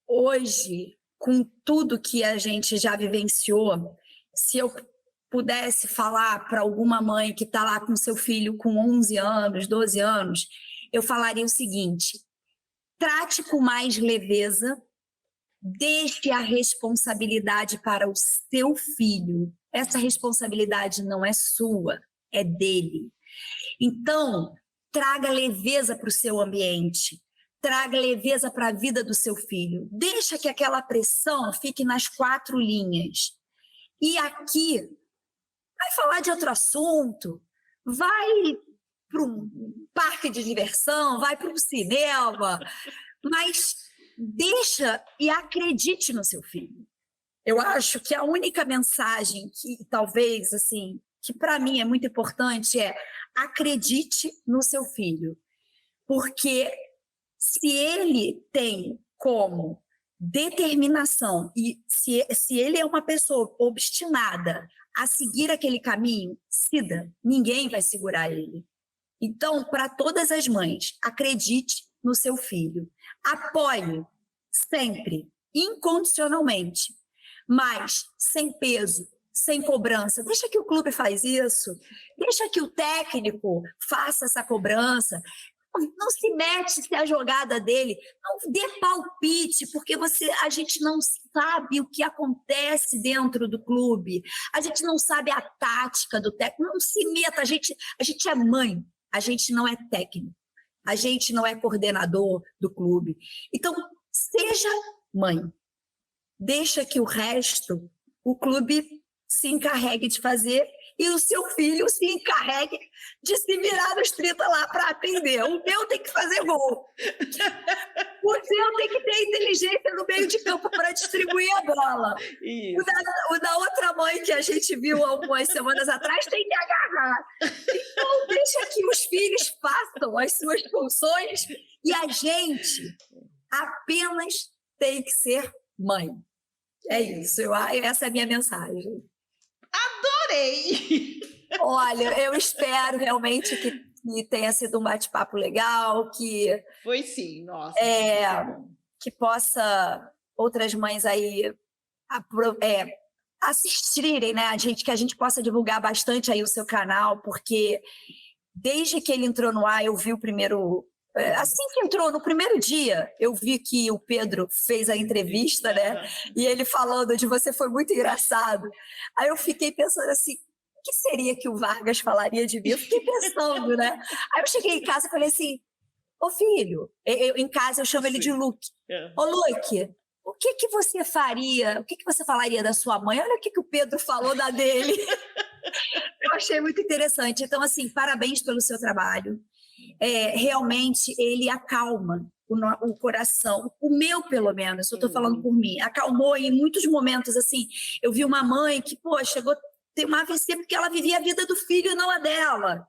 hoje, com tudo que a gente já vivenciou, se eu pudesse falar para alguma mãe que está lá com seu filho com 11 anos, 12 anos, eu falaria o seguinte: trate com mais leveza, deixe a responsabilidade para o seu filho. Essa responsabilidade não é sua, é dele. Então, traga leveza para o seu ambiente, traga leveza para a vida do seu filho. Deixa que aquela pressão fique nas 4 linhas. E aqui, vai falar de outro assunto, vai para um parque de diversão, vai para um cinema, mas deixa e acredite no seu filho. Eu acho que a única mensagem que talvez, assim, que para mim é muito importante é: acredite no seu filho. Porque se ele tem como determinação e se ele é uma pessoa obstinada a seguir aquele caminho, ninguém vai segurar ele. Então, para todas as mães, acredite no seu filho. Apoie sempre, incondicionalmente, mas sem peso, sem cobrança. Deixa que o clube faz isso, deixa que o técnico faça essa cobrança. Não se mete se a jogada dele, não dê palpite, porque a gente não sabe o que acontece dentro do clube, a gente não sabe a tática do técnico, não se meta, a gente é mãe, a gente não é técnico, a gente não é coordenador do clube. Então, seja mãe, deixa que o resto, o clube se encarregue de fazer e o seu filho se encarregue de se virar nos 30 lá para atender. O meu tem que fazer gol. O seu tem que ter inteligência no meio de campo para distribuir a bola. O da outra mãe que a gente viu algumas semanas atrás tem que agarrar. Então, deixa que os filhos façam as suas funções e a gente apenas tem que ser mãe. É isso. Essa é a minha mensagem. Adorei! Olha, eu espero realmente que tenha sido um bate-papo legal, que... Foi sim, nossa. Que possa outras mães aí assistirem, né? Que a gente possa divulgar bastante aí o seu canal, porque desde que ele entrou no ar, eu vi o primeiro... Assim que entrou, no primeiro dia, eu vi que o Pedro fez a entrevista, né? E ele falando de você foi muito engraçado. Aí eu fiquei pensando assim, o que seria que o Vargas falaria de mim? Eu fiquei pensando, né? Aí eu cheguei em casa e falei assim, ô filho, em casa eu chamo ele de Luke. Ô Luke, o que você faria, o que você falaria da sua mãe? Olha o que o Pedro falou da dele. Eu achei muito interessante. Então, assim, parabéns pelo seu trabalho. Realmente ele acalma o coração, o meu pelo menos, eu estou falando por mim, acalmou em muitos momentos, assim, eu vi uma mãe que, pô, chegou a ter uma AVC porque ela vivia a vida do filho e não a dela,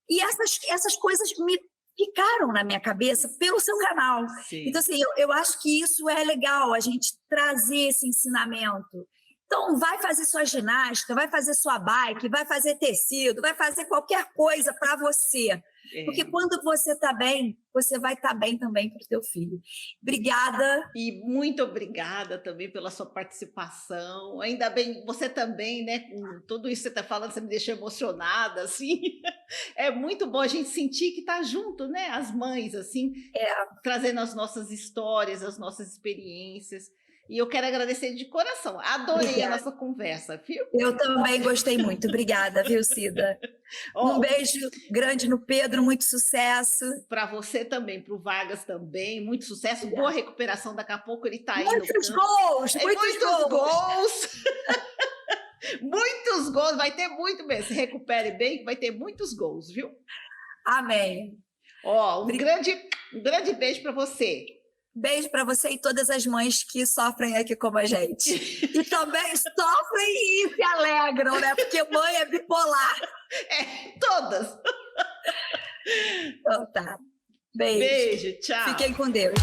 e essas coisas me ficaram na minha cabeça pelo seu canal. Sim. Então, assim, eu acho que isso é legal, a gente trazer esse ensinamento. Então, vai fazer sua ginástica, vai fazer sua bike, vai fazer tecido, vai fazer qualquer coisa para você. Porque quando você está bem, você vai estar bem também para o seu filho. Obrigada. E muito obrigada também pela sua participação. Ainda bem, você também, né? Com tudo isso que você está falando, você me deixou emocionada, assim. É muito bom a gente sentir que está junto, né? As mães, assim, trazendo as nossas histórias, as nossas experiências. E eu quero agradecer de coração. Adorei a nossa conversa, viu? Eu também gostei muito. Obrigada, viu, Cida? Um beijo grande no Pedro, muito sucesso. Para você também, para o Vargas também, muito sucesso, boa recuperação. Daqui a pouco ele está aí no campo. Muitos gols! Muitos gols, vai ter muito mesmo. Se recupere bem, que vai ter muitos gols, viu? Amém. Um grande beijo para você. Beijo para você e todas as mães que sofrem aqui como a gente. E também sofrem e se alegram, né? Porque mãe é bipolar. Todas. Então tá. Beijo. Beijo, tchau. Fiquem com Deus.